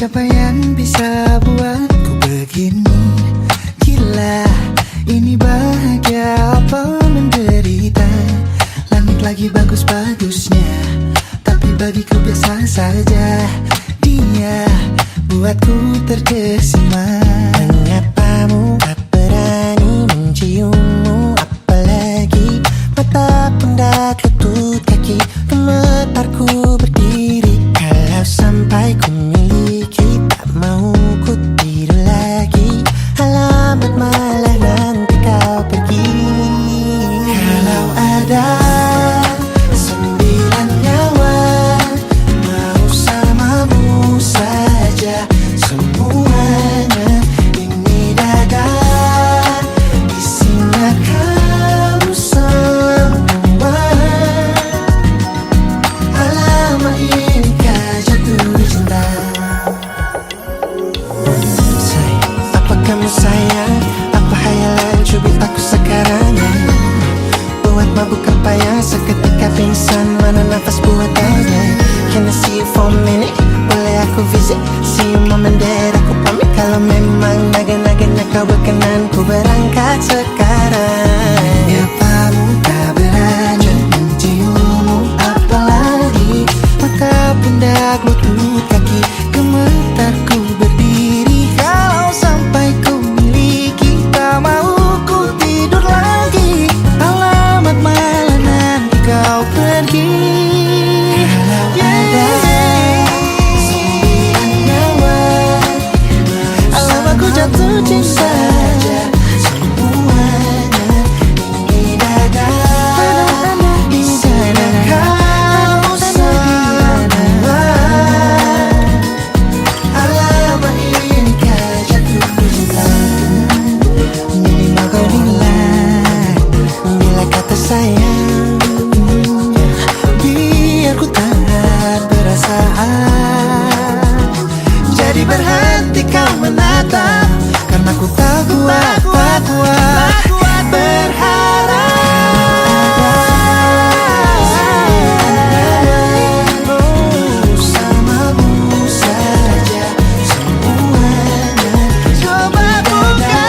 Siapa yang bisa buatku begini? Gila, ini bahagia apa menderita? Langit lagi bagus-bagusnya, tapi bagiku biasa saja. Dia buatku terkesima. Menyapamu, tak berani menciummu, apalagi mata pundak lutut kaki. Gemetarku berdiri kalau sampai ku miliki, tak mau ku tidur lagi. Alamat malah nanti kau pergi. Kalau ada 9 nyawa, mau samamu saja semuanya. Ini dada isinya kamu semua. Alamak, inikah jatuh cinta? Apa kamu sayang? Apa hayalan cubit aku sekarang? Buat mabukkan payah, seketika pingsan, mana nafas buatannya. Can I see you for a minute? Boleh aku visit? See you mom and dad, aku pamit. Kalau memang naga-naganya kau berkenan, ku berangkat sekarang. Nyapamu tak berani menciummu, apalagi mata pundak lutut kaki. Gemetarku berdiri kalau sampai ku miliki, tak mau ku tidur lagi. Alamat malah nanti kau pergi. Kalau ada 9 nyawa, alamak ku jatuh cinta. Semuanya ini dada isinya kamu semua. Alamak, inikah jatuh cinta? Minimal kau nilai Bila kata sayang, biar ku tak perasaan. Jadi berhenti kau menatap, karena ku tak kuat berharap. Bersamamu saja semuanya. Coba buka,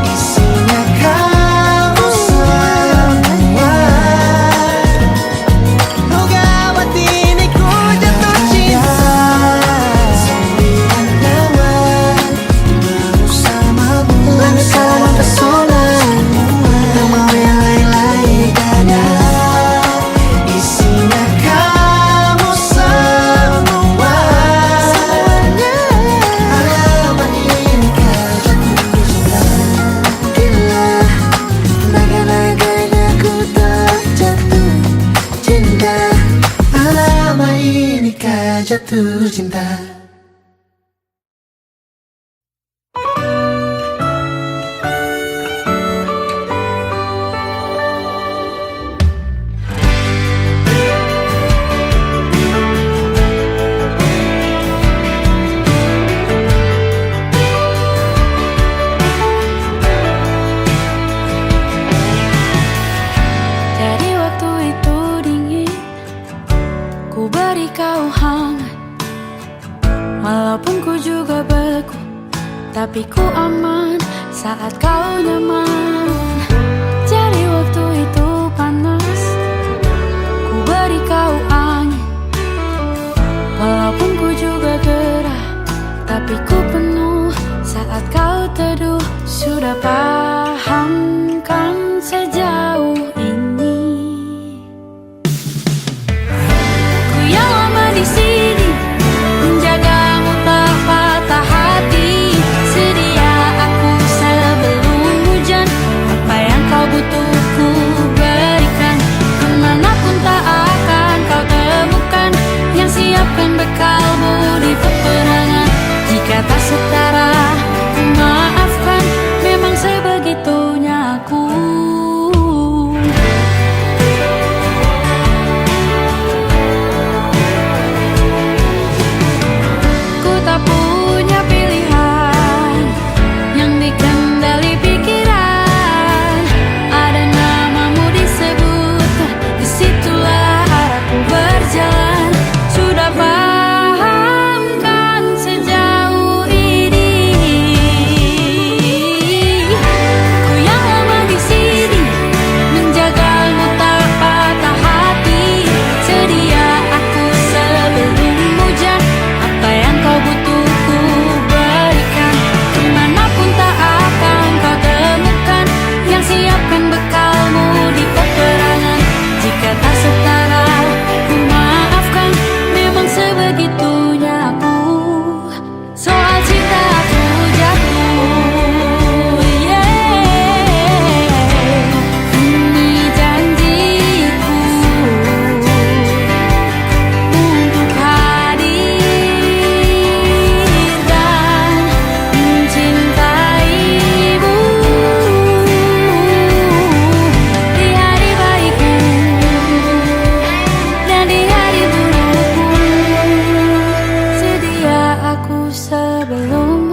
isinya kamu semua. Oh gawat, ini ku jatuh cinta. 9 nyawa, bersamamu sama pesona, tak mau yang lain-lain. dada isinya kamu semua. Alamak, inikah jatuh cinta? Gila, naga-naganya ku tak jatuh cinta. Alamak, inikah jatuh cinta? Dari waktu itu dingin, ku beri kau hangat. Walaupun ku juga beku, tapi ku aman saat kau nyaman. Jadi waktu itu panas, ku beri kau angin. Walaupun ku juga gerah, tapi ku penuh saat kau teduh. Sudah paham kan sejauh ini? Ku yang lama di sini, menjagamu tak patah hati. Sedia aku sebelum hujan, apa yang kau butuh ku berikan. Kemanapun tak akan kau temukan yang siapkan bekalmu di peperangan. Jika tak setara, ku maafkan, memang sebegitu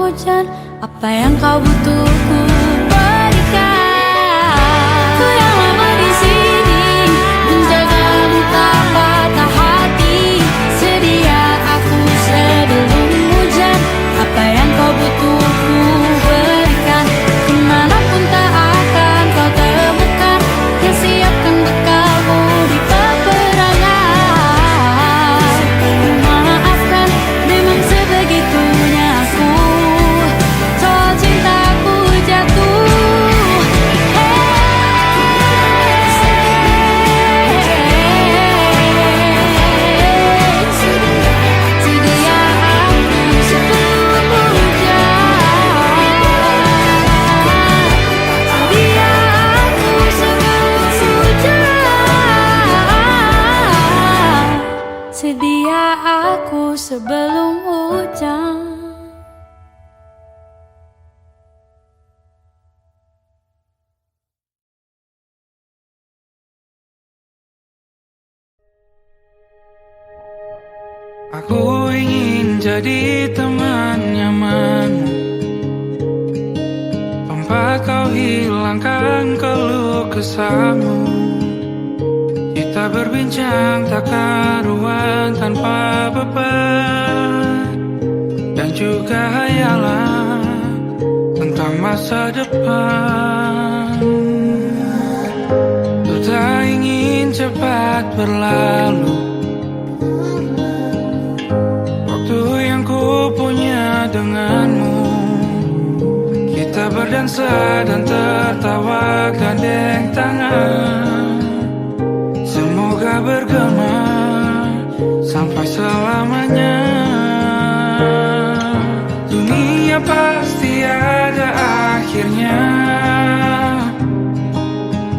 hujan. Apa yang kau butuh ku berikan. Ku yang lama di sini menjagamu tak patah hati. Sedia aku sebelum hujan. Apa yang kau butuh ku berikan. Kemanapun tak akan kau temukan yang siapkan bekalmu di peperangan. Maafkan, memang sebegitunya aku. Soal cintaku jatuh. Sedia aku sebelum hujan. Sedia aku sebelum hujan. Sedia aku sebelum hujan. Aku ingin jadi teman nyaman, tempat kau hilangkan keluh kesahmu. Kita berbincang tak karuan tanpa beban, dan juga hayalan tentang masa depan. Ku tak ingin cepat berlalu waktu yang ku punya denganmu. Kita berdansa dan tertawa gandeng tangan. Semoga bergema sampai selamanya. Dunia pasti ada akhirnya.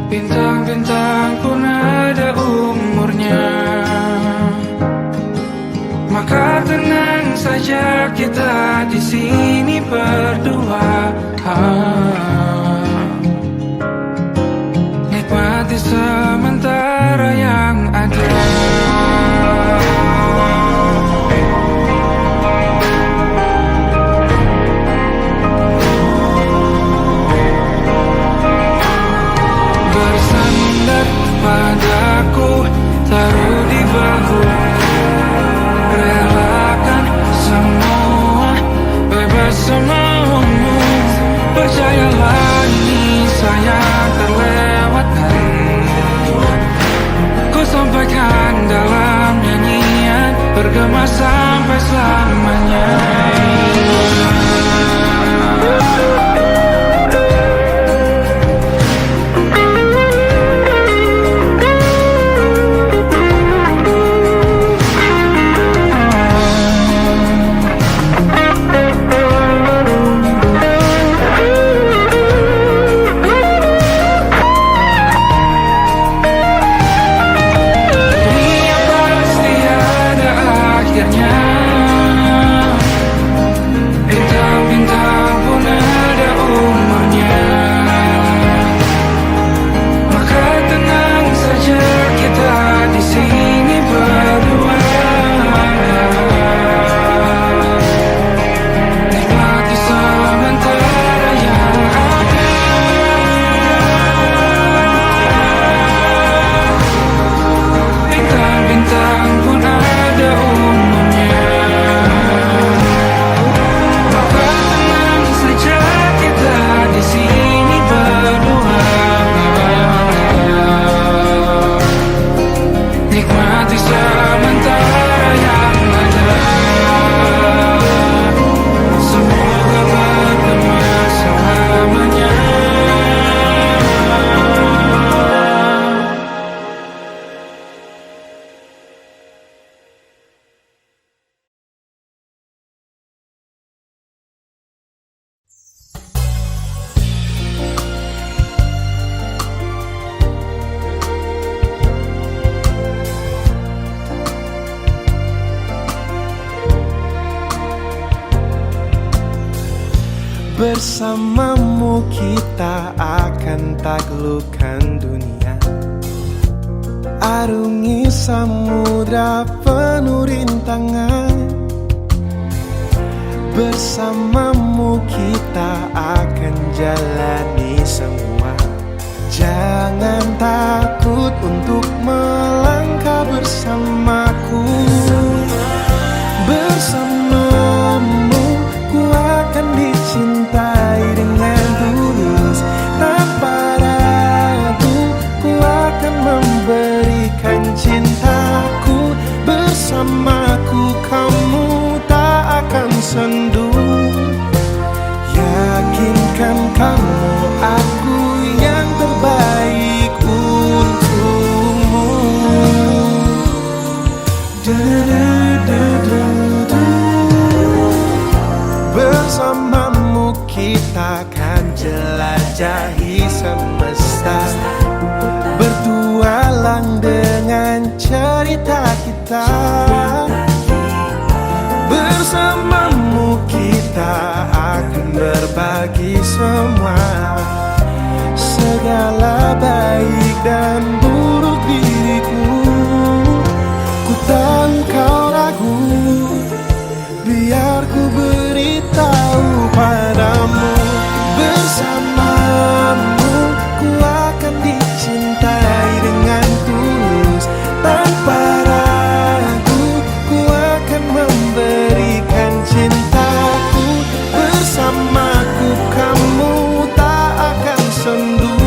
Bintang-bintang pun ada umurnya. Maka tenang saja kita di sini berdua. Nikmati sementara yang ada. Bersandar padaku, taruh di bahu. Relakan semua, bebas semaumu. Percayalah ini sayang terlewatkan. Ku sampaikan dalam nyanyian, bergema sampai selamanya. Dunia pasti ada akhirnya. Bintang-bintang pun ada umurnya. Maka tenang saja kita di sini berdua. Nikmati sementara yang ada. Bintang-bintang pun ada umurnya. Maka tenang saja kita di sini berdua. Nikmati sementara yang ada. Semoga bergema selamanya. Bersamamu kita akan taklukkan dunia. Arungi samudra penuh rintangan. Bersamamu kita akan jalani semua. Jangan takut untuk melangkah bersamaku. Bersamamu ku akan dicintai dengan tulus. Tanpa ragu ku akan memberikan cintaku. Bersamaku kamu tak akan sendu. Yakinkan kamu aku yang terbaik untukmu. Bersamamu kita akan jelajahi semesta. Bertualang dengan cerita kita. Bersamamu kita akan berbagi semua. Segala baik dan buruk diriku. Ku tahu kau ragu, biar ku beritahu padamu. Bersamamu ku akan dicintai dengan tulus. Tanpa ragu ku akan memberikan cintaku. Bersamaku kamu tak akan sendu.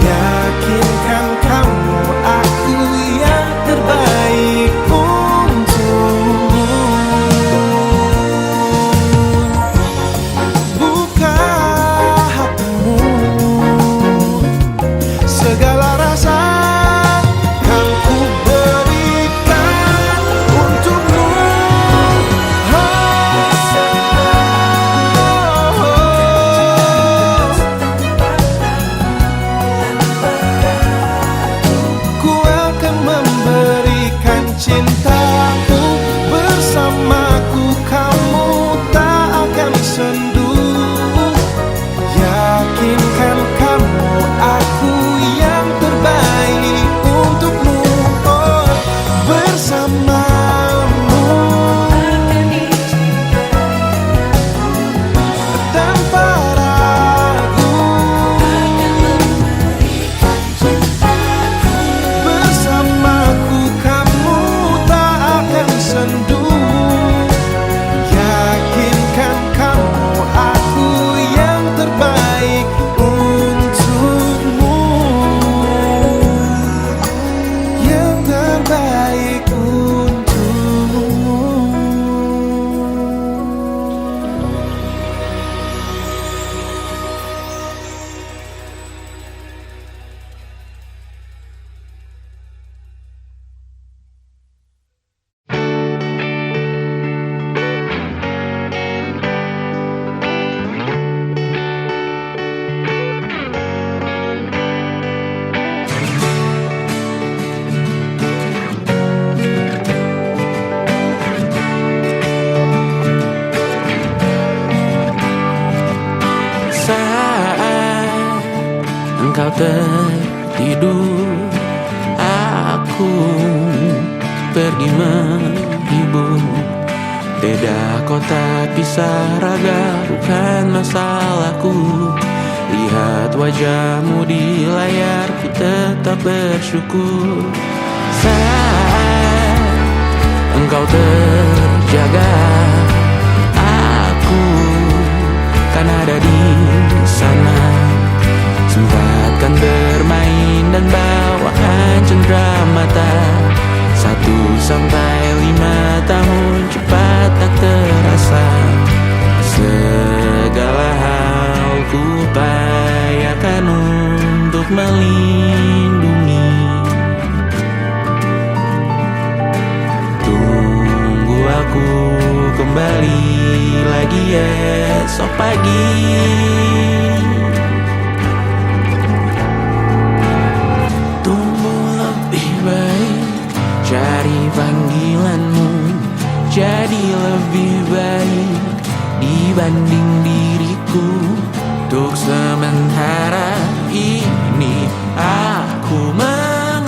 Yakinkan kamu aku yang terbaik untukmu. Buka hatimu, segala rasa kan ku berikan untukmu. Ku akan memberikan cintaku. Bersamaku kamu tak akan sendu. Yakinkan kamu aku yang terbaik untukmu. Oh, bersamamu tanpa ragu. Bersamaku kamu tak akan sendu. Yakinkan kamu aku yang terbaik untukmu. Yang terbaik untukmu. Saat engkau tertidur, aku pergi menghibur. Beda kota pisah raga bukan masalahku. Lihat wajahmu di layar, ku tetap bersyukur. Saat engkau terjaga, aku kan ada di sana. Sempatkan bermain dan bawaan cenderamata. 1-5 tahun cepat tak terasa. Segala hal ku upayakan untuk melindungi. Tunggu aku kembali lagi esok pagi. Tumbuh lebih baik, cari panggilanmu. Jadi lebih baik dibanding diriku. Untuk sementara ini aku mengembara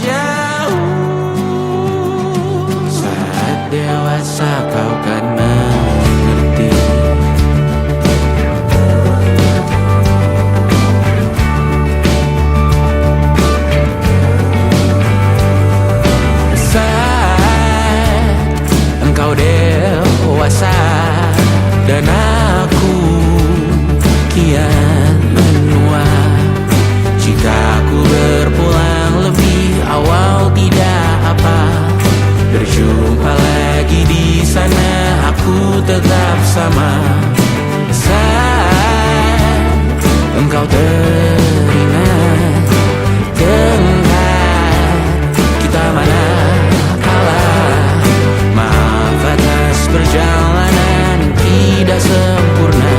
jauh rasa kau kan mengerti. Saat engkau dewasa dan aku kian menua, jika aku berpulang lebih awal tidak apa, berjumpa lagi di sana aku tetap sama. Saat engkau teringat tengah kita mana kalah, maaf atas perjalanan tidak sempurna,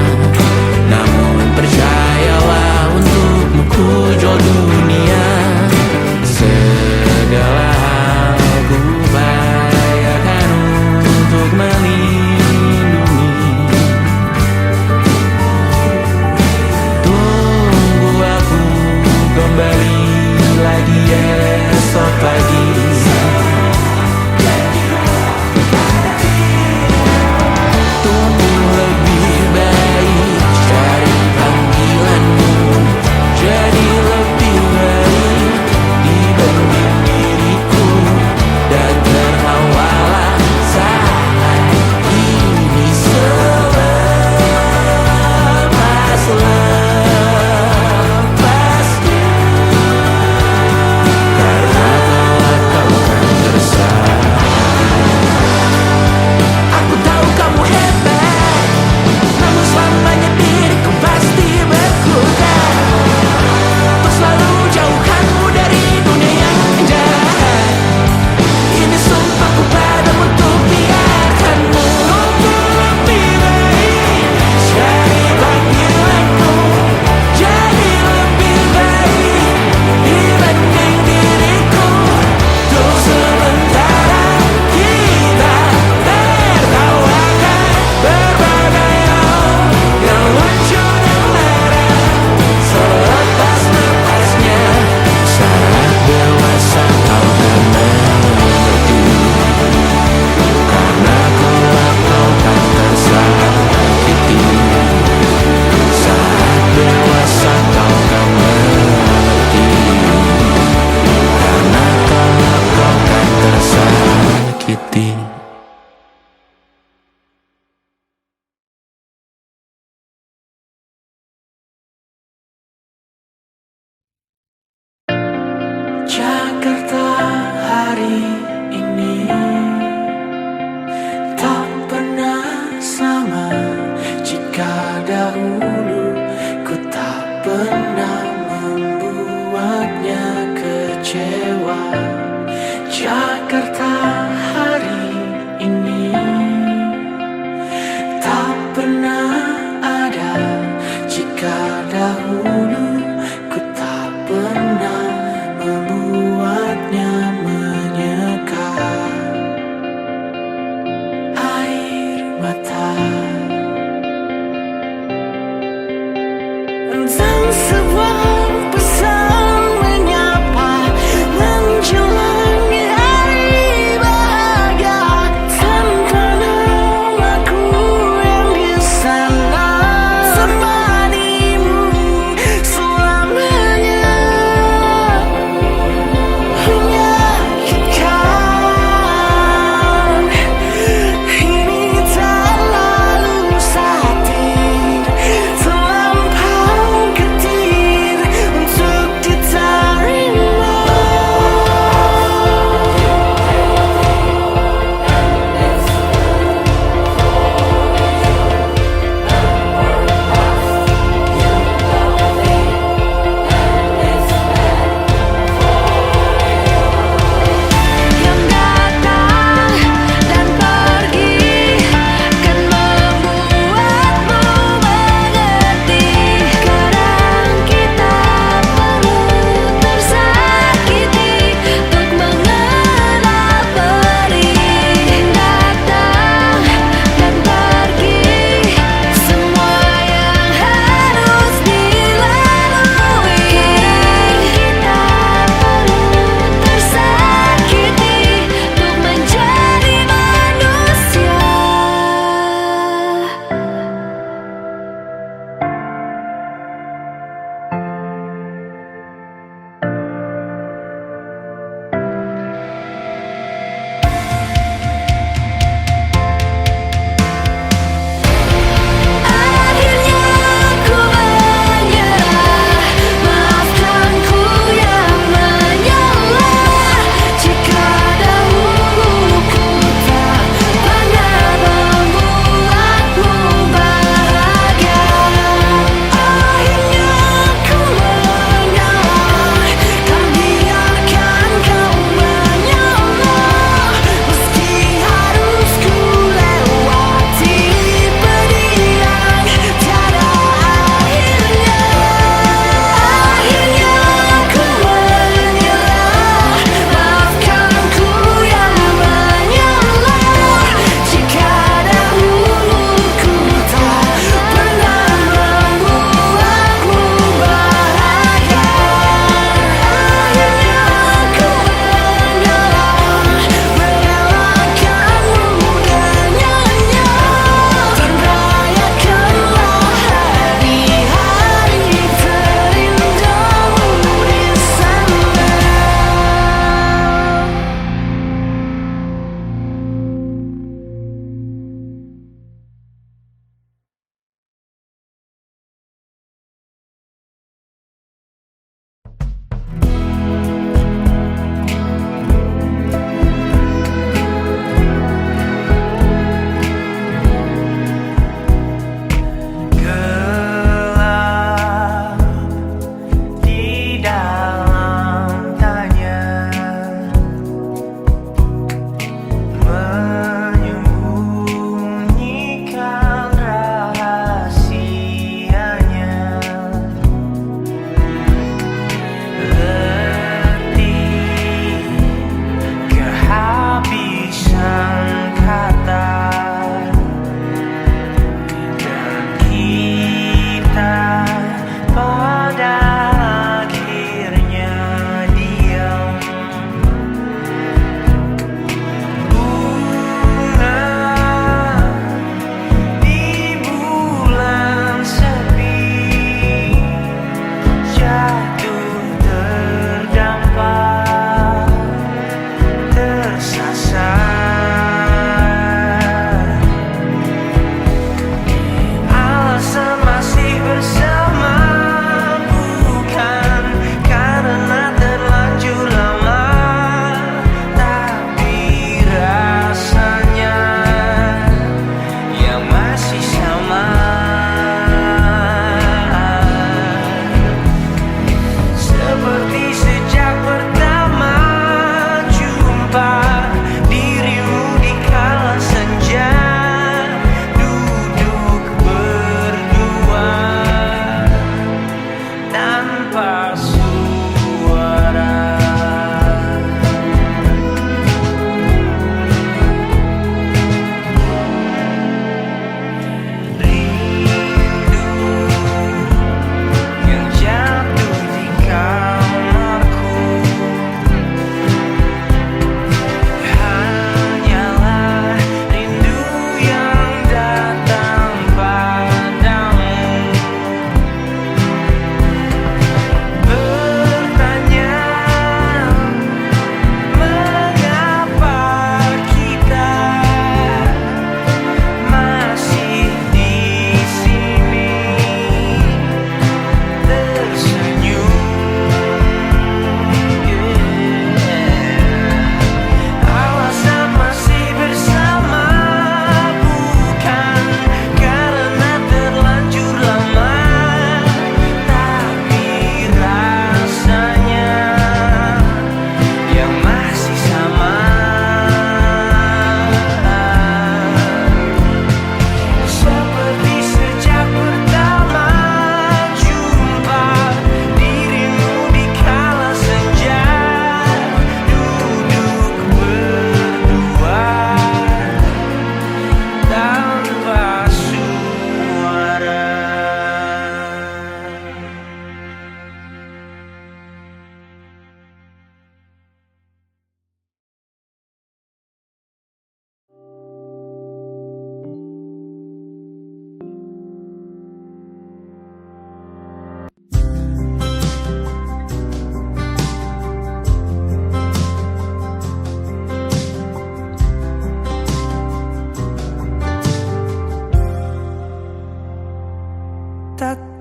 namun percayalah untukmu ku jual dunia. Segala hal ku bayarkan untuk melindungi. Tunggu aku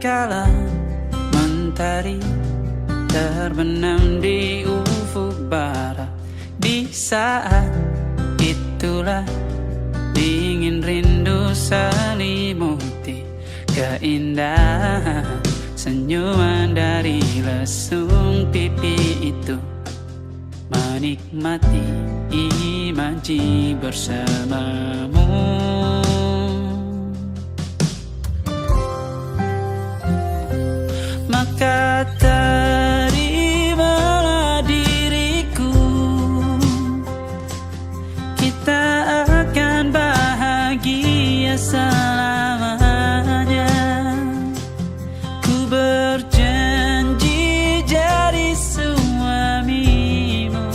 tatkala mentari terbenam di ufuk barat. Di saat itulah dingin rindu selimuti keindahan senyuman dari lesung pipi itu. Menikmati imaji bersamamu. Maka terimalah diriku, kita akan bahagia selamanya. Ku berjanji jadi suamimu,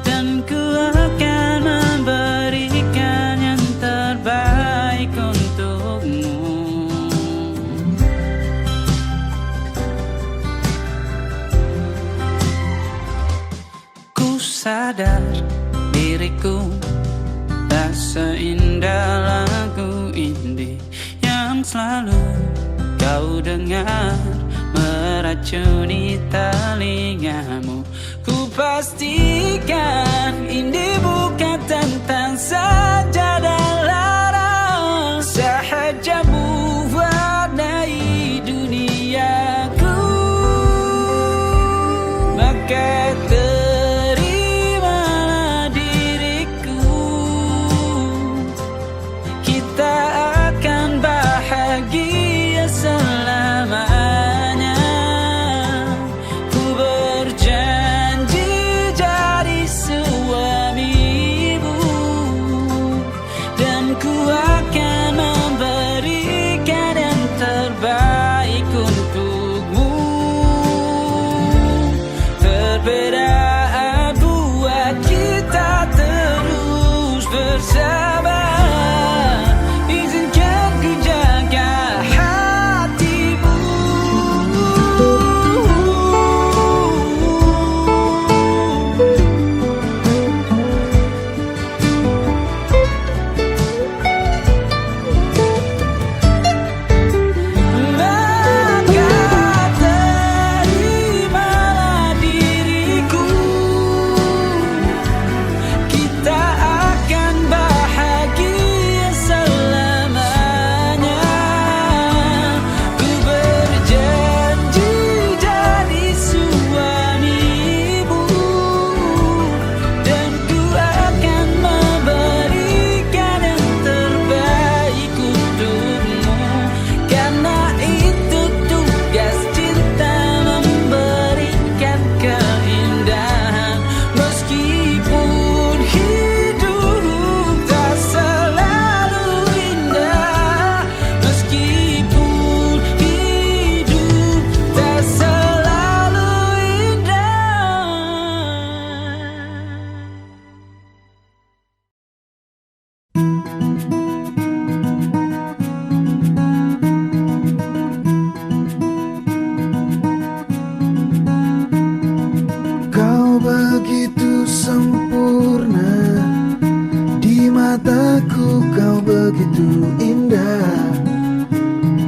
dan ku akan memberikan yang terbaik untukmu. Ku sadar diriku tak seindah lagu indie yang selalu kau dengar meracuni telingamu. Ku pastikan indie bukan tentang sajadah larang, sahaja mewarnai duniaku. Maka terimalah diriku, kita akan bahagia selamanya. Ku berjanji jadi suamimu, dan ku akan memberikan yang terbaik untukmu. Perbedaan buat kita terus bersama. Izinkan ku jaga hatimu. Maka terimalah diriku, kita akan bahagia selamanya. Ku berjanji jadi suamimu, dan ku akan memberikan yang terbaik untukmu. Karena itu tugas cinta, memberikan keindahan. Meskipun hidup tak selalu indah, meskipun hidup tak selalu indah. Kau begitu sempurna, di mataku kau begitu indah.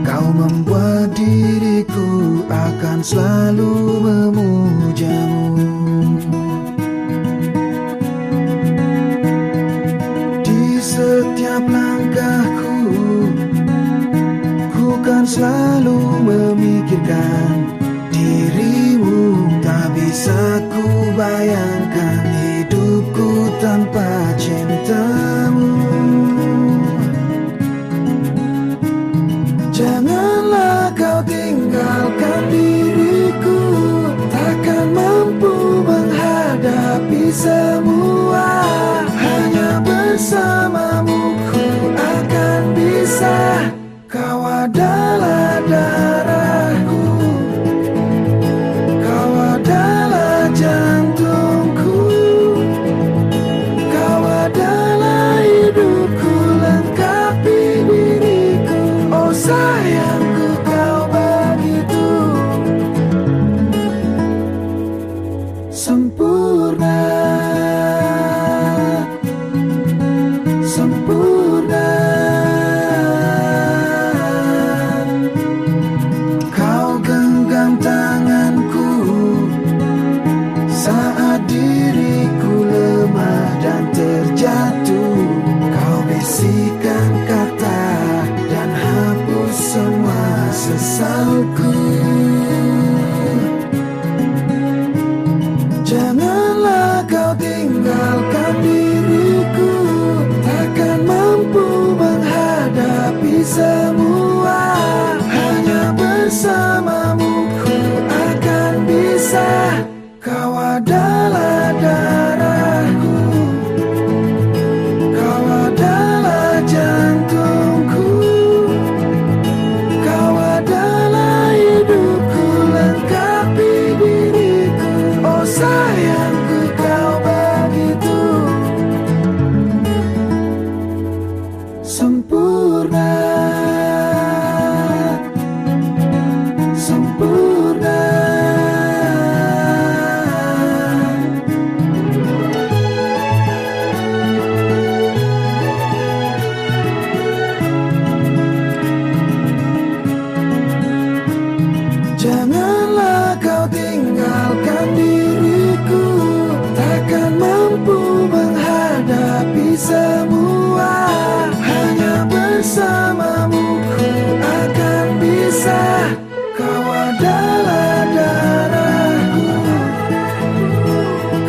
Kau membuat diriku akan selalu memujamu. Di setiap langkahku, ku kan selalu memikirkan dirimu. Tak bisa ku bayangkan hidupku tanpa cintamu. Janganlah kau tinggalkan diriku, takkan mampu menghadapi semua. Hanya bersamamu ku akan bisa. Kau adalah darahku, kau adalah jantungku, kau adalah hidupku, lengkapi diriku. Oh sayangku, kau begitu sempurna. Sisihkan kata dan hapus semua sesalku. Janganlah kau tinggalkan diriku, takkan mampu menghadapi semua. Hanya bersamamu ku akan bisa. Kau adalah darahku, kau adalah jantungku, kau adalah hidupku, lengkapi diriku. Oh sayangku, kau begitu sempurna, sempurna. Janganlah kau tinggalkan diriku, takkan mampu menghadapi semua. Hanya bersamamu ku akan bisa. Kau adalah darahku,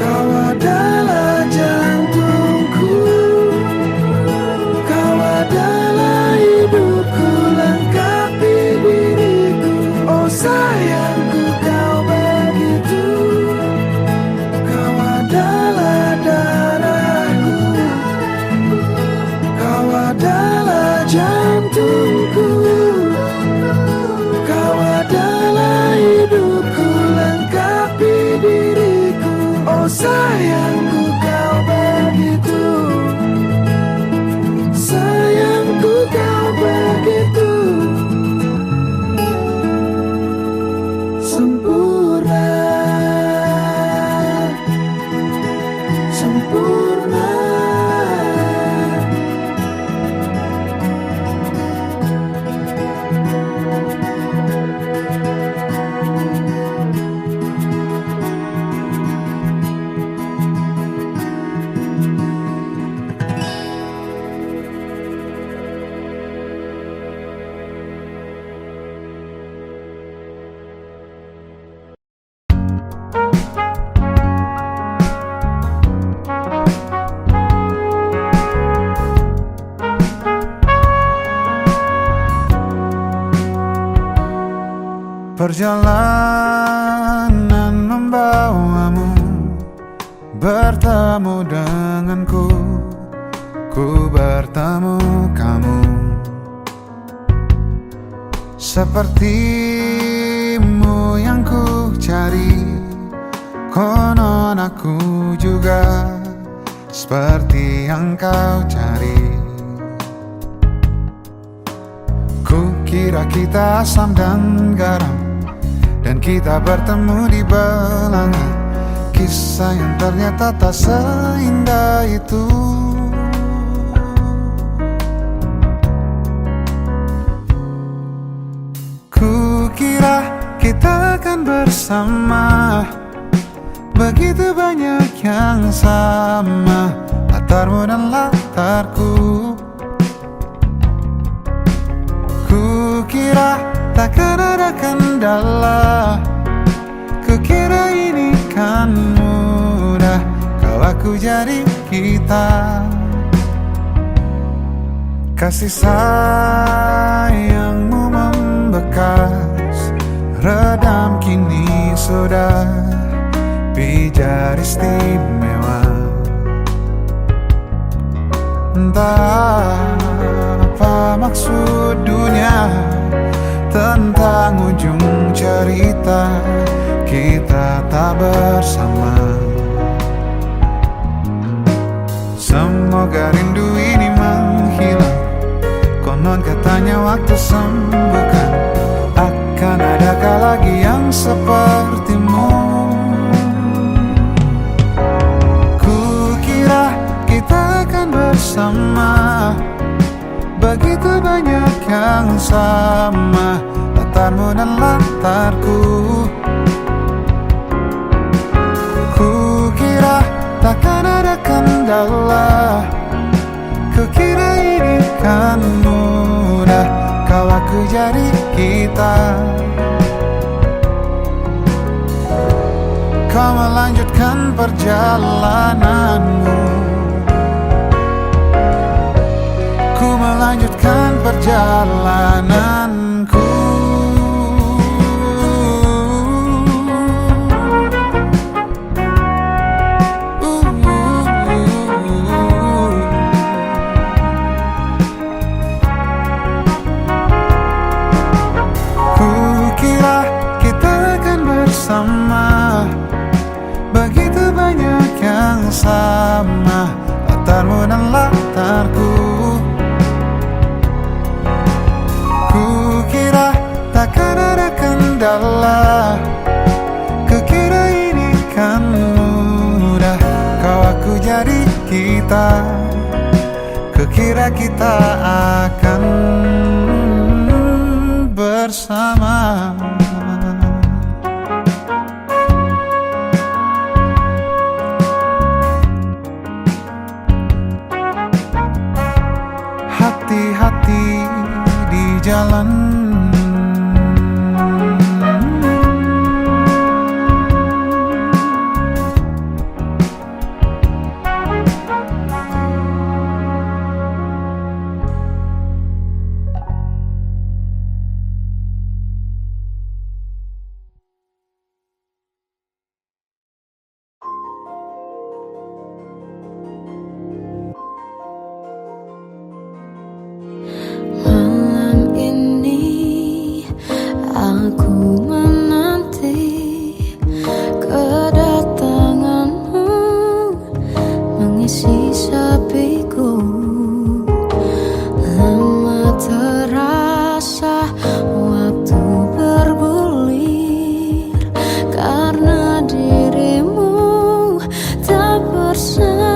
kau adalah jantungku, kau adalah hidupku, lengkapi diriku. Oh sayangku, kau begitu. Kau adalah darahku, kau adalah jantungku, kau adalah hidupku, lengkapi diriku. Oh sayangku, kau begitu. Sayangku, kau begitu sempurna, sempurna. Perjalanan membawamu bertemu denganku, ku bertemu kamu. Sepertimu yang ku cari, konon aku juga seperti yang kau cari. Ku kira kita asam dan garam, dan kita bertemu di belanga. Kisah yang ternyata tak seindah itu. Ku kira kita akan bersama, begitu banyak yang sama, latarmu dan latarku. Ku kira takkan ada kendala, kukira ini kan mudah kalau aku jadi kita. Kasih sayangmu membekas, redam kini sudah pijar istimewa. Entah apa maksud dunia tentang ujung cerita kita tak bersama. Semoga rindu ini menghilang, konon katanya waktu sembuhkan. Akan adakah lagi yang sepertimu? Kukira kita akan bersama, begitu banyak yang sama, latarmu dan latarku. Kukira takkan ada kendala, kukira ini jadi kita. Kau melanjutkan perjalananmu, ku melanjutkan perjalananku. Kukira kita akan bersama, begitu banyak yang sama, latarmu dan latarku. Kukira takkan ada kendala, kukira ini kan mudah. Kau aku jadi kita, kukira kita akan bersama. Hati-hati di jalan, Malam ini aku menanti kedatanganmu, mengisi sepiku. Lama terasa waktu bergulir, karena dirimu tak bersamaku.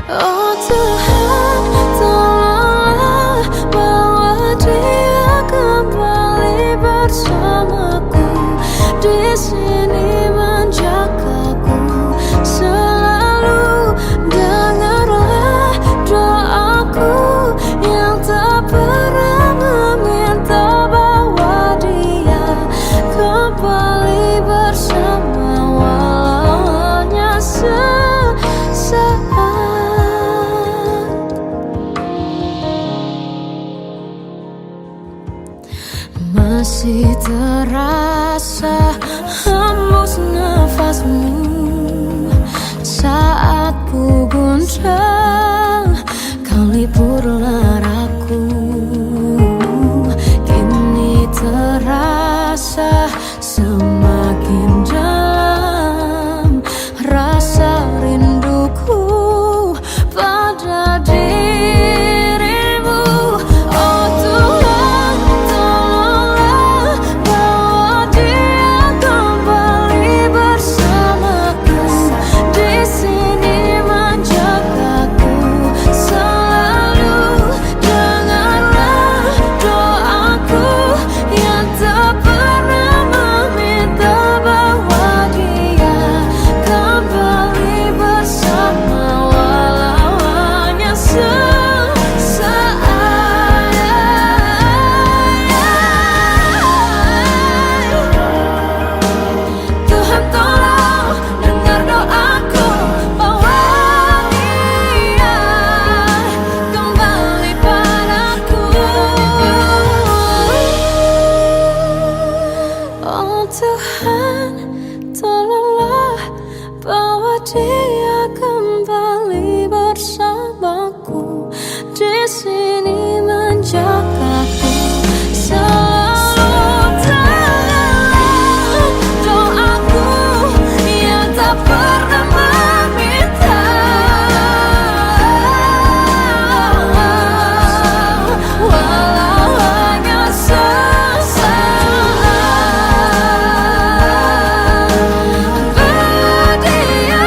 Oh Tuhan, tolonglah bawa dia kembali bersamaku. Di sini menjagaku selalu. Dengarlah doaku yang tak pernah meminta, bawa dia kembali bersama, walau hanya sesaat. Masih terasa hembus nafasmu saat ku guncang, kau liburlah raku. Kini terasa semakin dalam rasa rinduku pada dirimu. Oh Tuhan, tolonglah bawa dia kembali bersamaku. Di sini menjagaku selalu. Dengarlah doaku yang tak pernah meminta, bawa dia kembali bersama, walau hanya sesaat. Tuhan tolong dengar doaku, bawa dia kembali padaku. Oh Tuhan, tolonglah bawa dia kembali bersamaku. Di sini menjagaku selalu. Dengarlah doaku yang tak pernah meminta, walau hanya sesaat. Bawa dia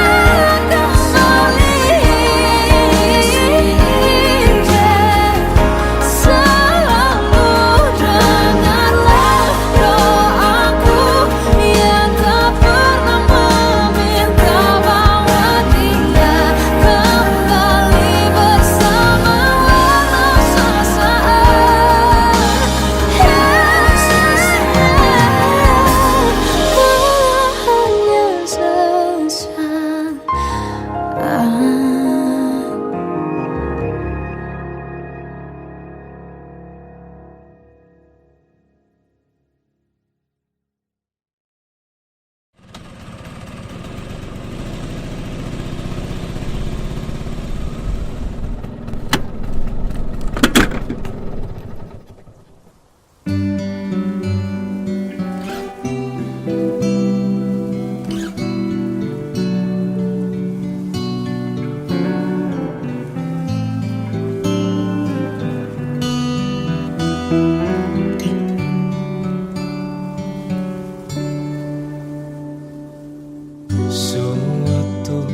Suatu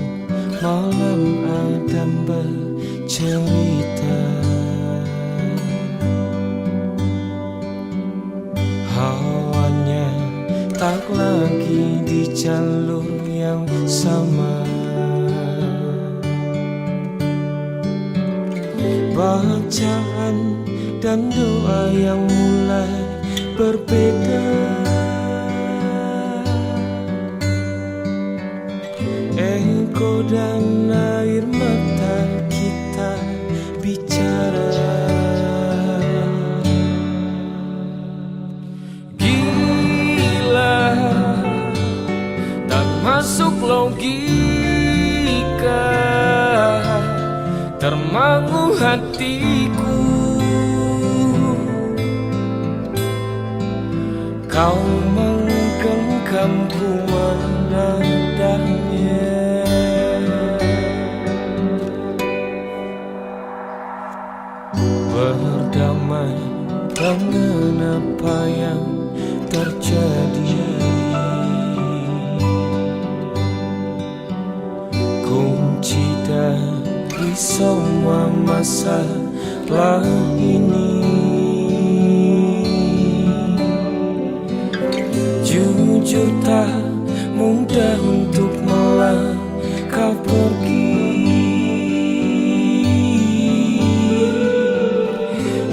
malam Adam bercerita, hawanya tak lagi di jalur yang sama. Bacaan dan doa yang mulai berbeda. Engkau dan air mata kita bicara. Gila, tak masuk logika, termangu hatiku. Kau menggenggamku menadahnya. Berdamai dengan apa yang terjadi, kunci dari semua masalah ini. Jujur tak mudah untuk melangkah pergi.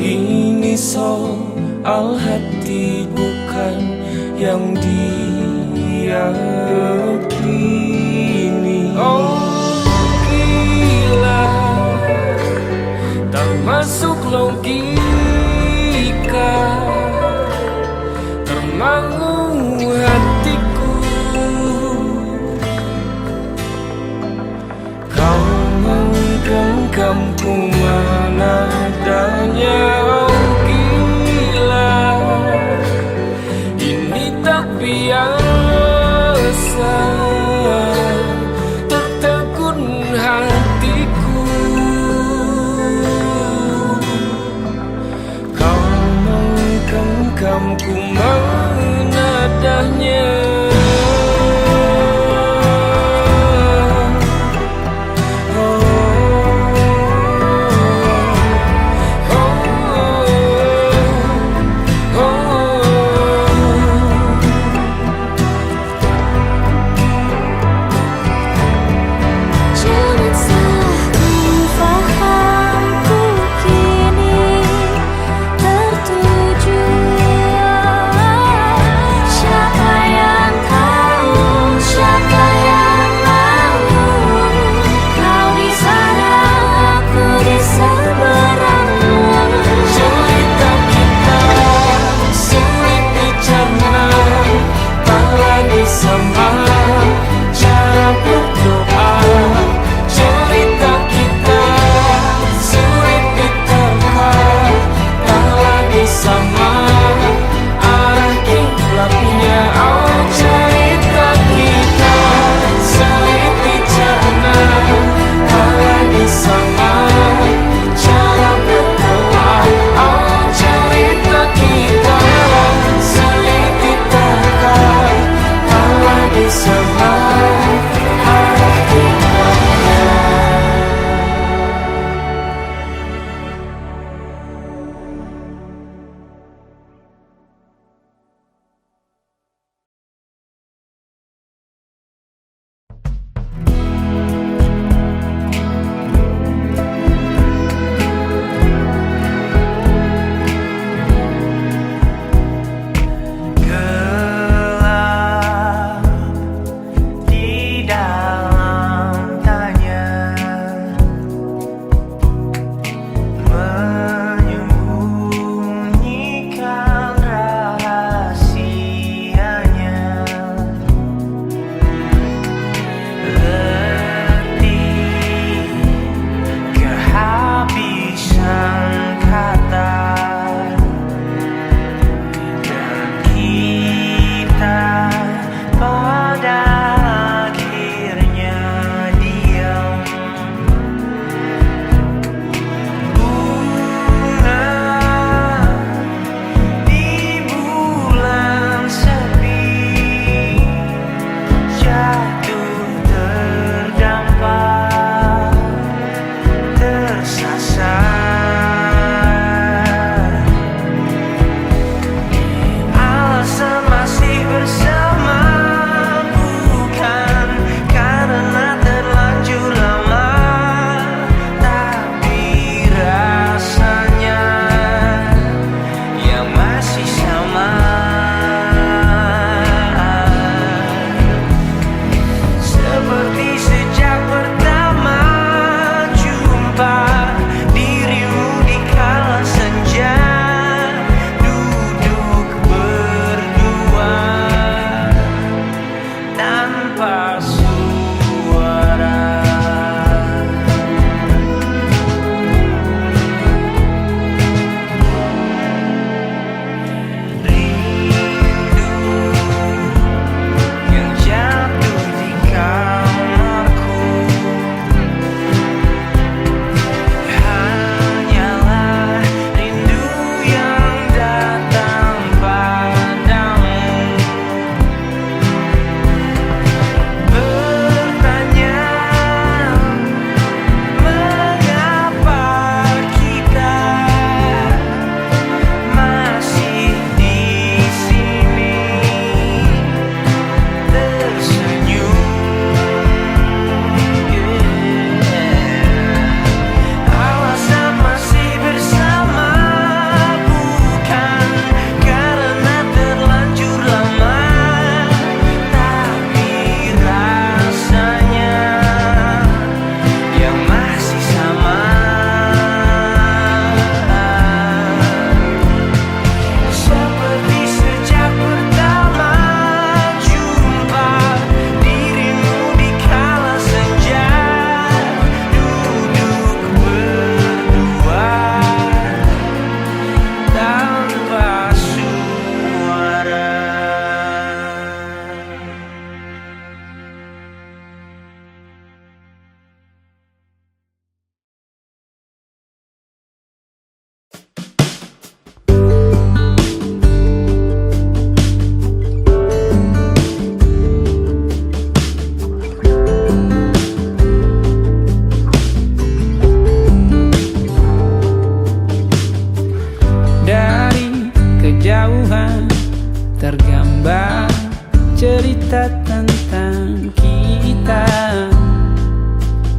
Ini soal hati bukan yang diyakini. Oh gila, tak masuk logika, termangu hatiku. Kau menggenggamku menadanya. Oh gila, ini tak biasa, tertegun hatiku. Kau menggenggamku menadahnya. Oh,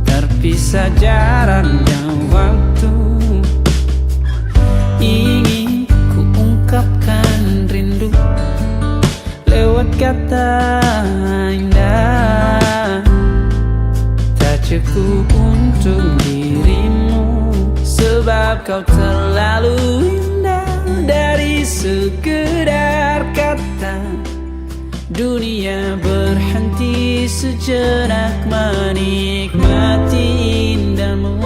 terpisah jaraknya waktu. Ingin ku ungkapkan rindu lewat kata indah, tak cukup untuk dirimu, sebab kau terlalu indah. Dari sekedar kata, dunia berhenti sejenak menikmati indahmu.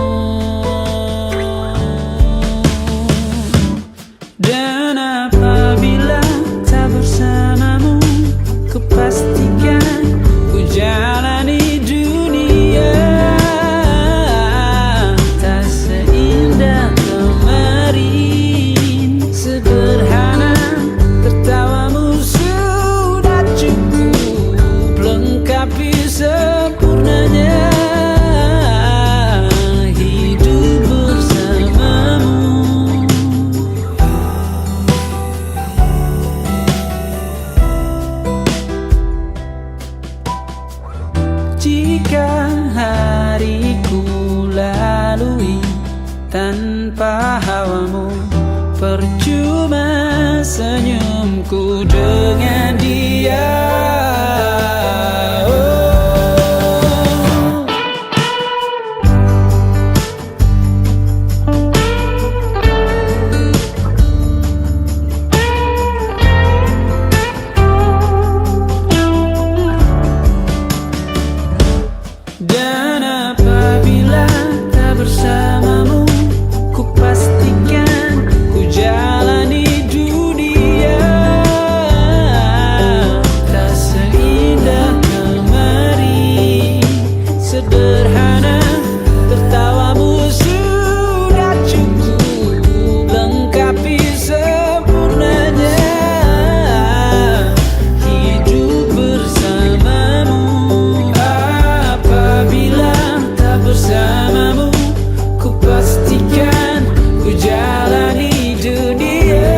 Dan apabila tak bersamamu, kupastikan ku jalani dunia tak seindah kemarin. Sederhana, tertawamu sudah cukup lengkapi sempurnanya hidup bersamamu. Jika hariku lalui tanpa hawamu, percuma senyumku dengan dia. Dan apabila tak bersamamu, ku pastikan ku jalani dunia tak seindah kemarin. Sederhana, tertawamu sudah cukup lengkapi sempurnanya hidup bersamamu. Apabila tak bersamamu, ku pastikan ku jalani dunia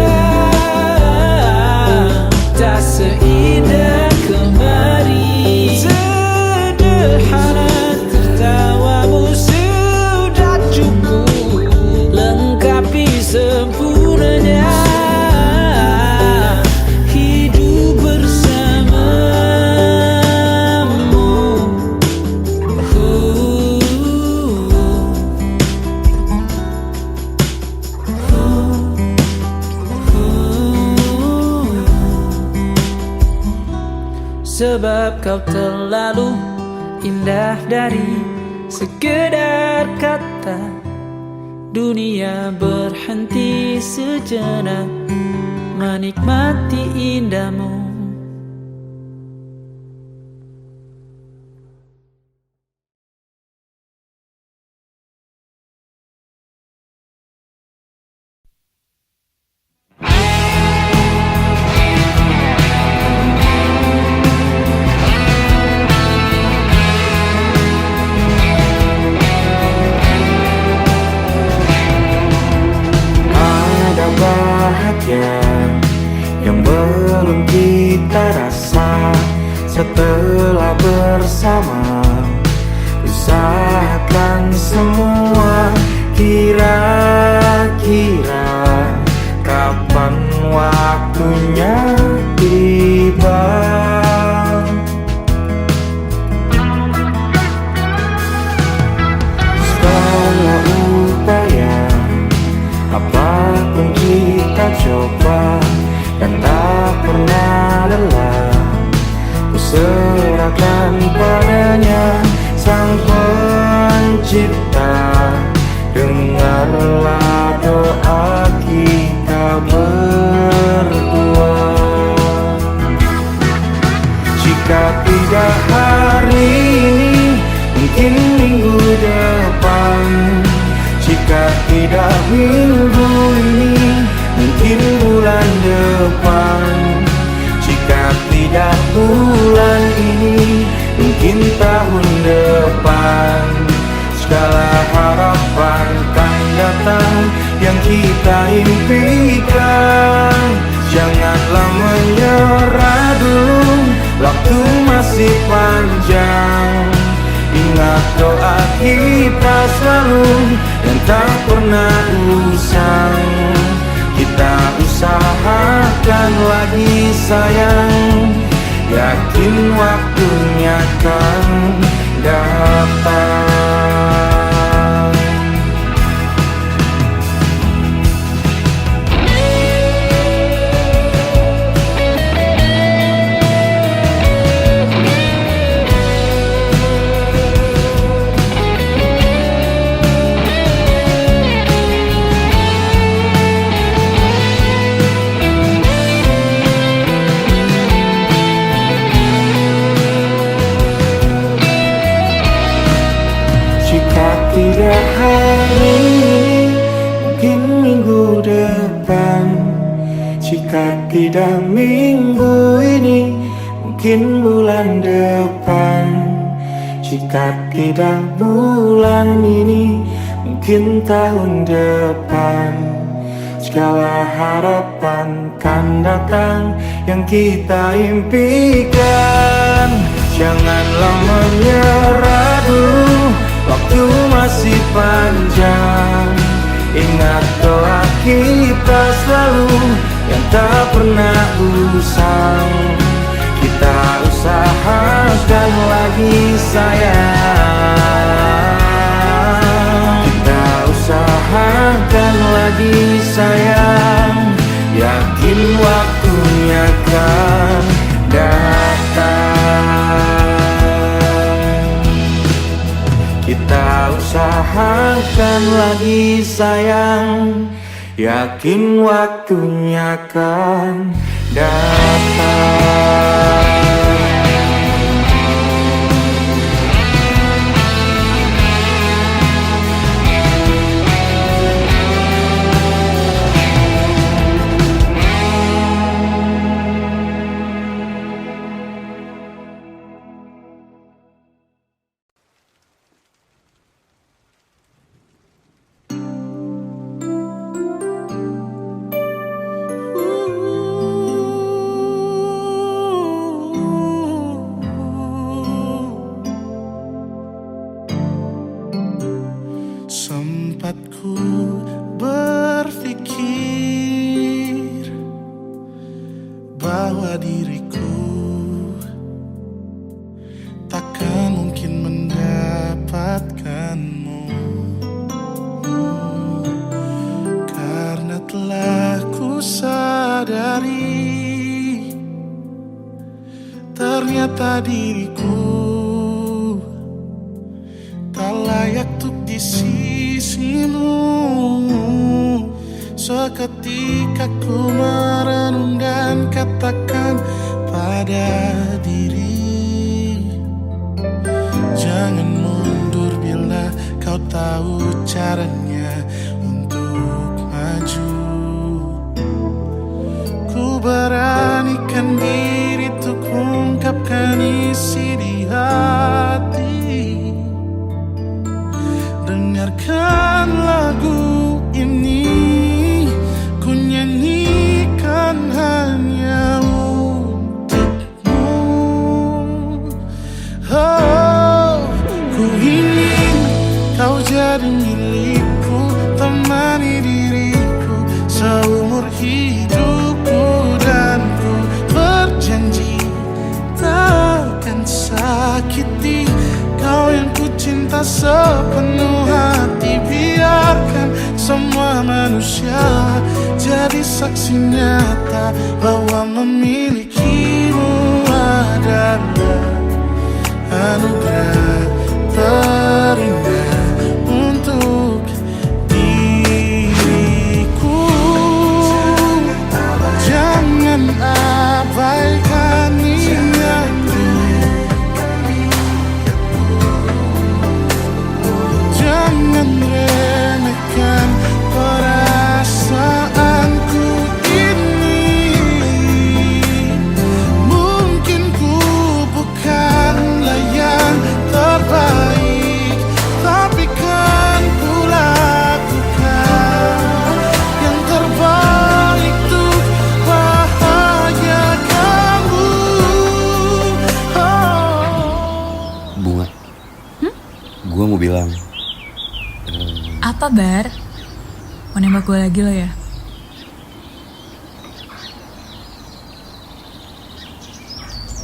tak seindah kemarin. Sederhana, tertawamu sudah cukup lengkapi sempurnanya hidup bersamamu. Sebab kau terlalu indah dari sekedar kata, dunia berhenti sejenak menikmati indahmu. Ada bahagia yang belum kita rasa setelah bersama. Usahakan semua, kira-kira kapan waktunya tiba. Segala upaya, apapun kita coba dan tak pernah lelah, ku serahkan padanya Sang Pencipta. Dengarlah doa kita berdua. Jika tidak hari ini, mungkin minggu depan. Jika tidak minggu ini, mungkin bulan depan. Jika tidak bulan ini, mungkin tahun depan. Segala harapan kan datang yang kita impikan. Janganlah menyerah dulu, waktu masih panjang. kita selalu yang tak pernah usang. Kita usahakan lagi sayang, yakin waktunya kan datang. Tidak hari ini, mungkin minggu depan. Jika tidak minggu ini, mungkin bulan depan. Jika tidak bulan ini, mungkin tahun depan. Segala harapan kan datang yang kita impikan. Janganlah menyerah dulu, waktu masih panjang. Ingat doa kita selalu yang tak pernah usang. Kita usahakan lagi sayang. Kita usahakan lagi sayang, yakin waktunya kan datang. Kita usahakan lagi sayang, yakin waktunya kan datang. Sempat ku berpikir bahwa diriku takkan mungkin mendapatkanmu, karena telah ku sadari ternyata diriku tak layak untuk di sisimu. Seketika ku merenung dan katakan pada diri, jangan mundur bila kau tahu caranya untuk maju. Ku beranikan diri untuk ungkapkan isi di hati. Dengarkan lagu ini, ku nyanyikan hanya untukmu. Oh, ku ingin kau jadi milikku, temani diriku seumur hidupku. Dan ku berjanji takkan sakiti kau yang ku cinta sepenuh hati. Biarkan semua manusia jadi saksi nyata bahwa memilikimu adalah anugerah terindah untuk diriku. Jangan abaikan niatku, jangan remehkan perasaanku ini. Mungkin ku bukanlah yang Gue mau bilang, Apa, Bar? Mau nembak gue lagi lo ya?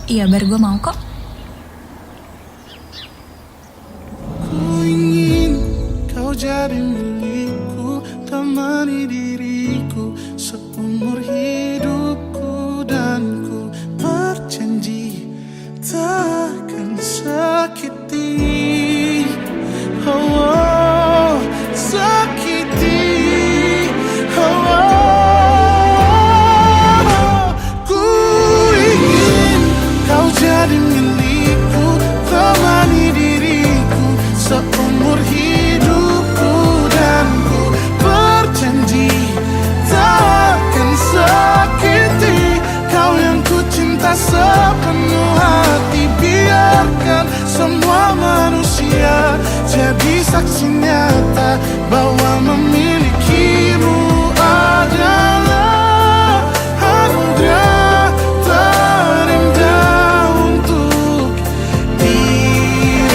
Iya, Bar, gue mau kok. Ku ingin kau jadi milikku, temani diriku seumur hidupku, dan ku berjanji takkan sakiti, oh, sakiti, oh. Ku ingin kau jadi milikku, temani diriku seumur hidupku, dan ku berjanji takkan sakiti kau yang ku cinta sepenuh hati. Biarkan semua manusia jadi saksi nyata bahwa memilikimu adalah anugerah terindah untuk diriku.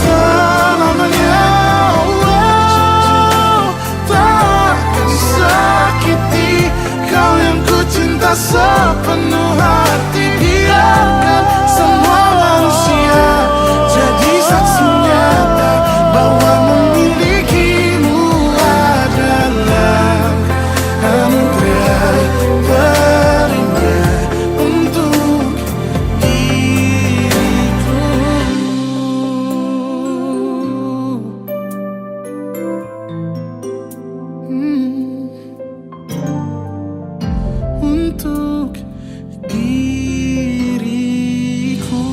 Selamanya Allah takkan sakiti kau yang ku cinta sepenuh hati. Biarkan semua manusia jadi saksi nyata bahwa memilikimu adalah anugerah terindah untuk diriku. Untuk diriku.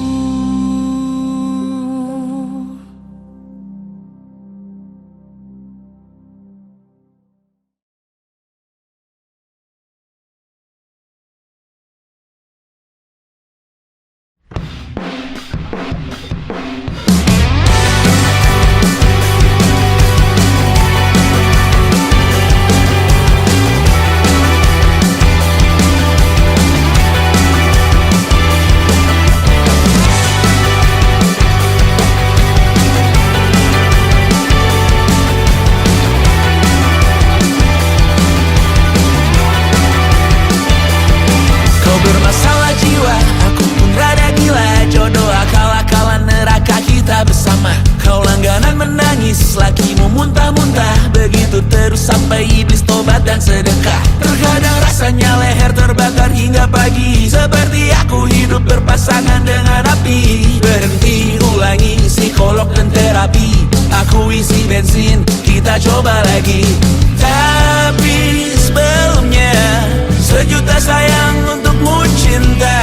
Kau bermasalah jiwa, aku pun rada gila. Jodoh akal-akalan neraka kita bersama. Kau langganan menangis, lakimu muntah-muntah. Begitu terus sampai iblis tobat dan sedekah. Terkadang rasanya leher terbakar hingga pagi, seperti aku hidup berpasangan dengan api. Berhenti, ulangi psikolog dan terapi. Aku isi bensin, kita coba lagi. Tapi sebelumnya, sejuta sayang untukmu cinta.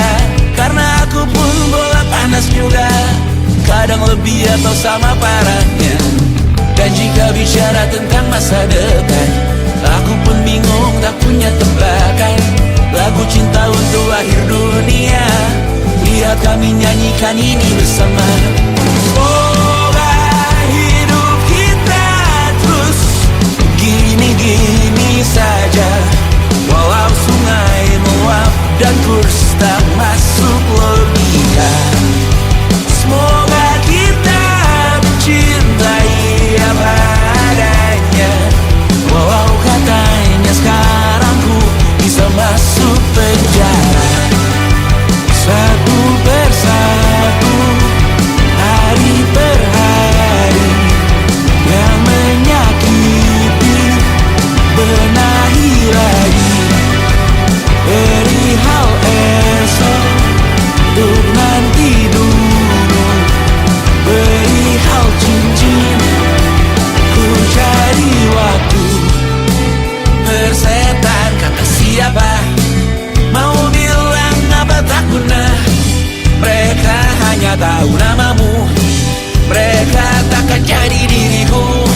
Karena aku pun bola panas juga, kadang lebih atau sama parahnya. Dan jika bicara tentang masa depan, aku pun bingung tak punya tebakan. Lagu cinta untuk akhir dunia, lihat kami nyanyikan ini bersama. Semoga hidup kita terus gini-gini saja, walau sungai meluap dan kurs tak masuk logika. Semoga kita mencintai apa adanya, walau katanya sekarang ku bisa masuk penjara. Satu persatu, hari per hari, yang menyakiti benahi lagi. Perihal esok, untuk nanti dulu. Perihal cincin, ku cari waktu. Persetan kata siapa, mau bilang apa tak guna. Mereka hanya tahu namamu, mereka takkan jadi diriku.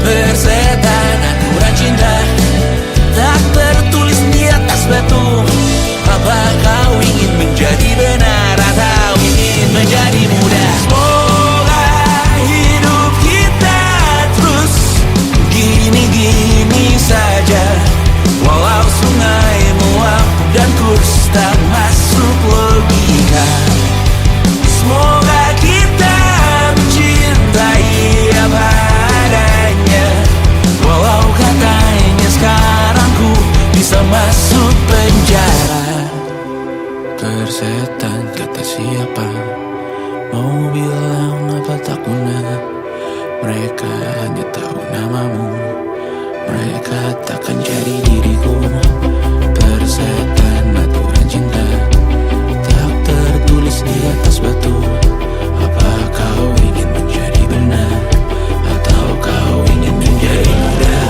Persetan aturan cinta, tak tertulis di atas batu. Apa kau ingin menjadi benar atau ingin menjadi muda? Semoga hidup kita terus gini-gini saja, walau sungai meluap dan kurs persetan kata siapa. Mau bilang apa tak guna. Mereka hanya tahu namamu. Mereka takkan jadi diriku. Persetan aturan cinta tak tertulis di atas batu. Apa kau ingin menjadi benar, atau kau ingin menjadi muda?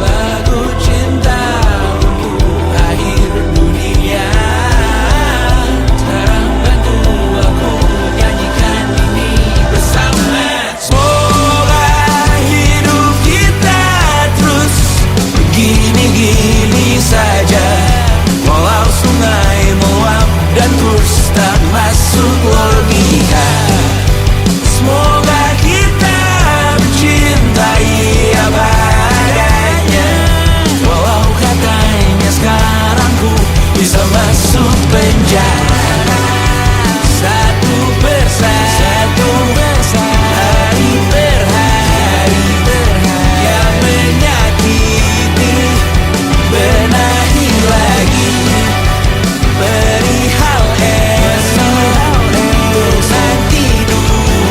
Lagu cinta untuk akhir dunia. Sekarang bantu aku nyanyikan ini bersama. Semoga hidup kita terus begini-gini saja. Walau sungai meluap dan terus tak masuk logika. Semoga kita mencintai apa adanya. Walau katanya sekarang ku bisa masuk penjara. Satu persatu, hari per hari, yang menyakiti benahi lagi. Perihal esok, bosan tidur,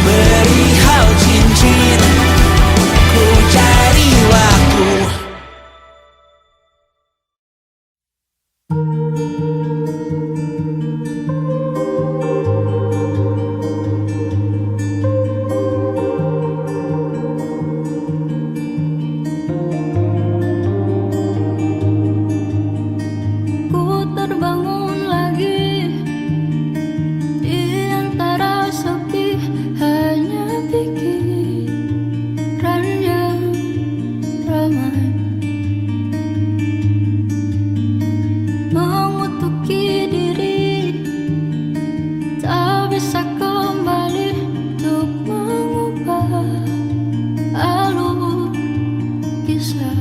perihal cincin, ku cari waktu. Ku terbangun lagi di antara sepi, hanya pikiran yang ramai mengutuki diri, tak bisa kembali untuk mengubah alur kisah.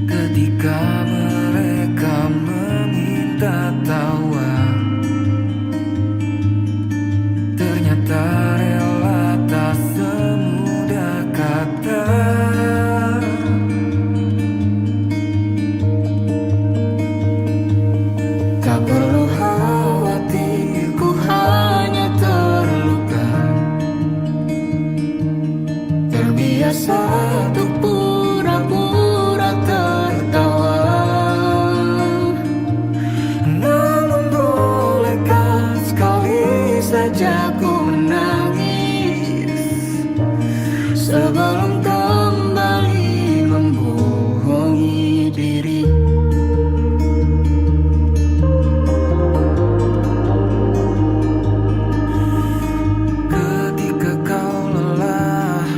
Ketika mereka meminta tawa, ternyata rela tak semudah kata. Tak perlu khawatir, ku hanya terluka. Terbiasa untuk pura-pura tertawa. Namun bolehkah sekali saja ku menangis sebelum kembali membohongi diri. Ketika kau lelah,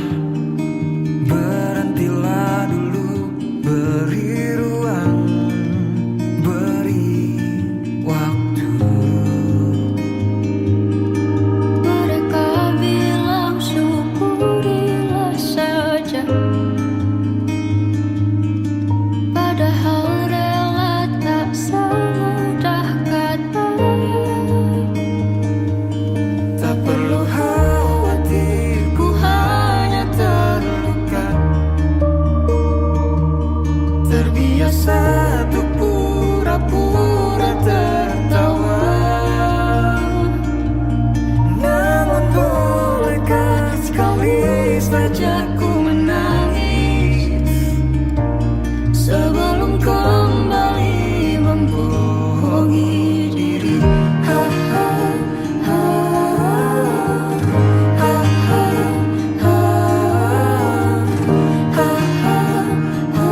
berhentilah dulu, beri ruang, beri waktu. Mereka bilang syukurilah saja, padahal rela tak semudah kata. Tak perlu khawatir, ku hanya terluka. Terbiasa untuk pura-pura tertawa. Namun bolehkah sekali saja ku menangis sebelum kembali membohongi diri. Ha, ha, ha, ha, ha, ha, ha, ha, ha.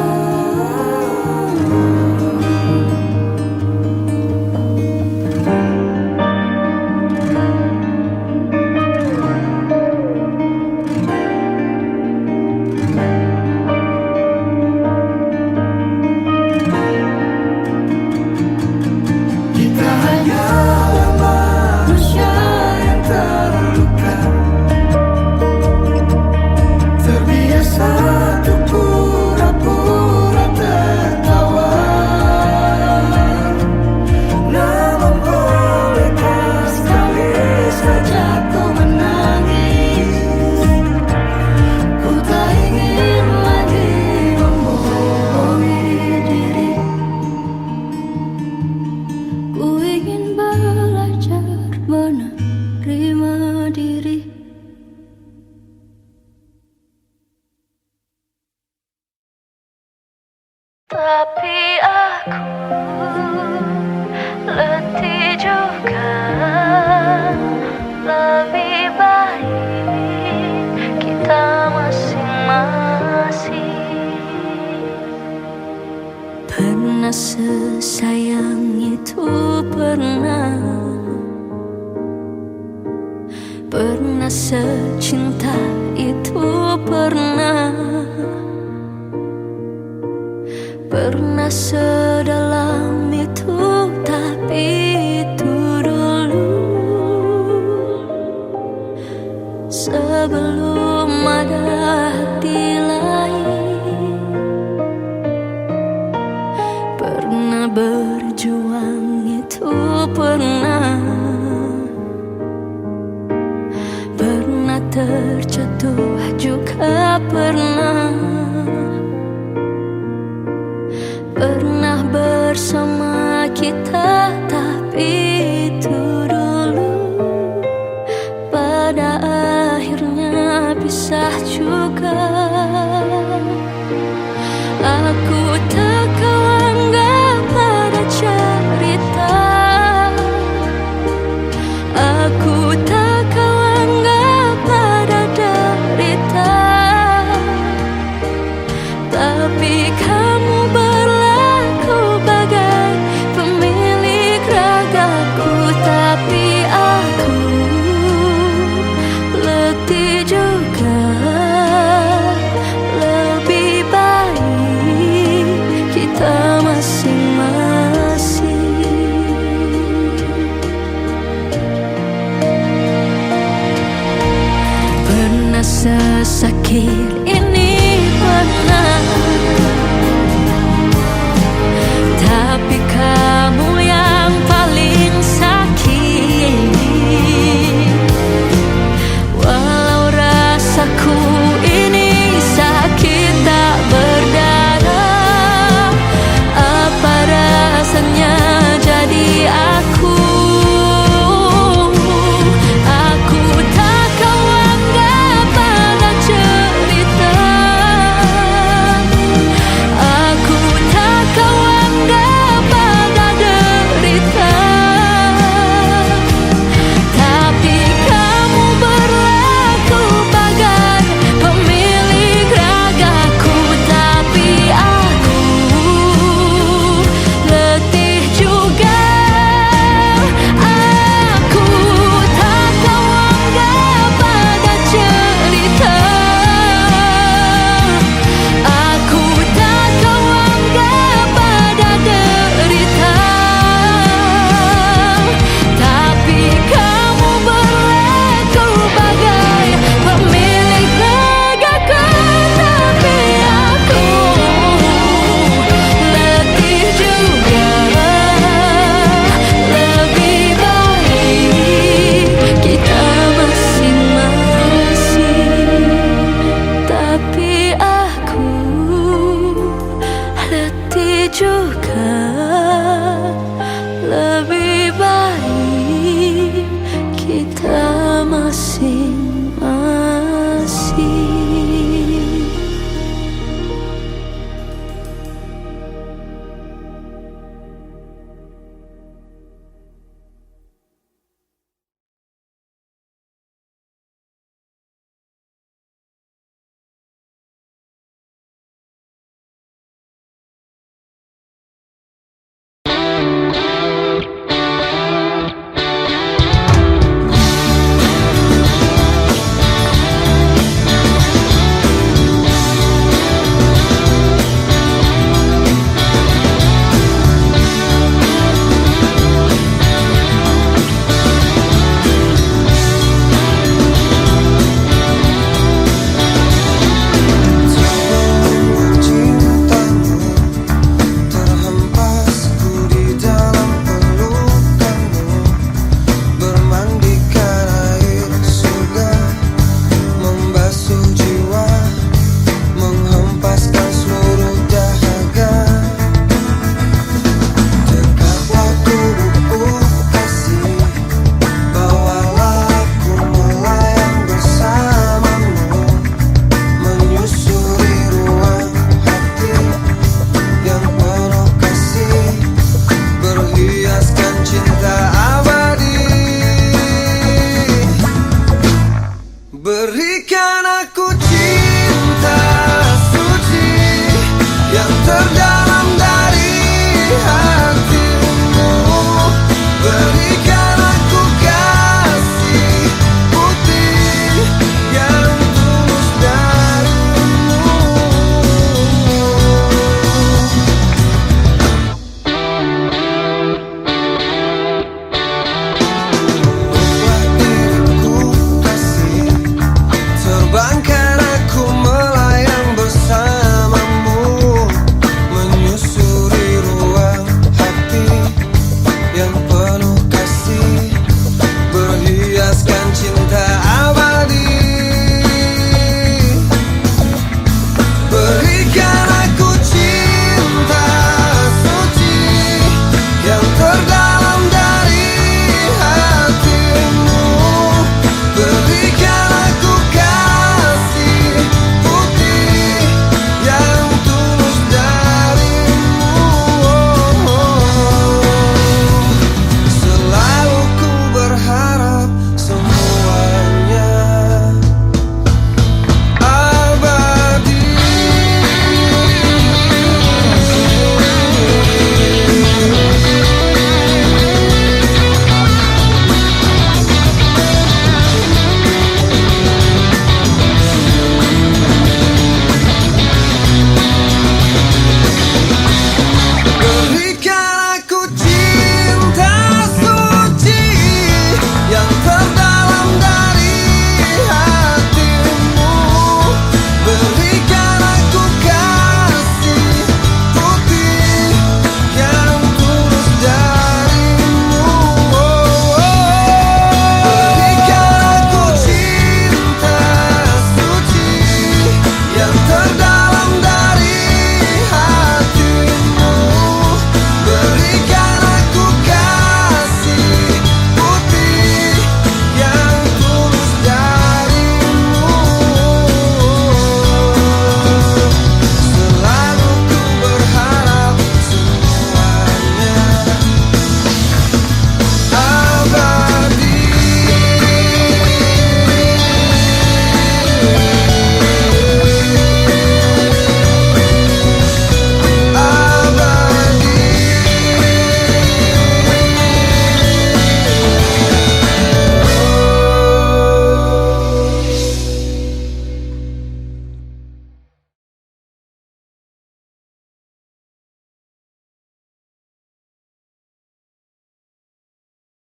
Tapi aku letih juga. Lebih baik kita masing-masing. Pernah sesayang itu pernah secinta itu pernah sedalam itu, tapi itu dulu sebelum ada hati lain. Pernah berjuang itu pernah terjatuh juga pernah bersama kita, tapi itu dulu pada akhirnya pisah juga. Aku tak kau anggap pada cerita, aku tak kau anggap pada derita, tapi kamu berlaku bagai pemilik ragaku. Tapi aku letih juga. Lebih baik kita masing-masing. Pernah sesakit ini tapi kamu yang paling sakit. Walau rasaku ini sakit tak berdarah, apa rasanya jadi aku? Aku tak kau anggap pada cerita, aku tak kau anggap pada derita, tapi kamu berlaku bagai pemilik ragaku. Tapi aku letih juga. Aku tak kau anggap pada cerita, aku tak kau anggap pada derita, tapi kamu berlaku bagai pemilik ragaku. Tapi aku letih juga. Lebih baik kita masing-masing. Tapi aku letih juga.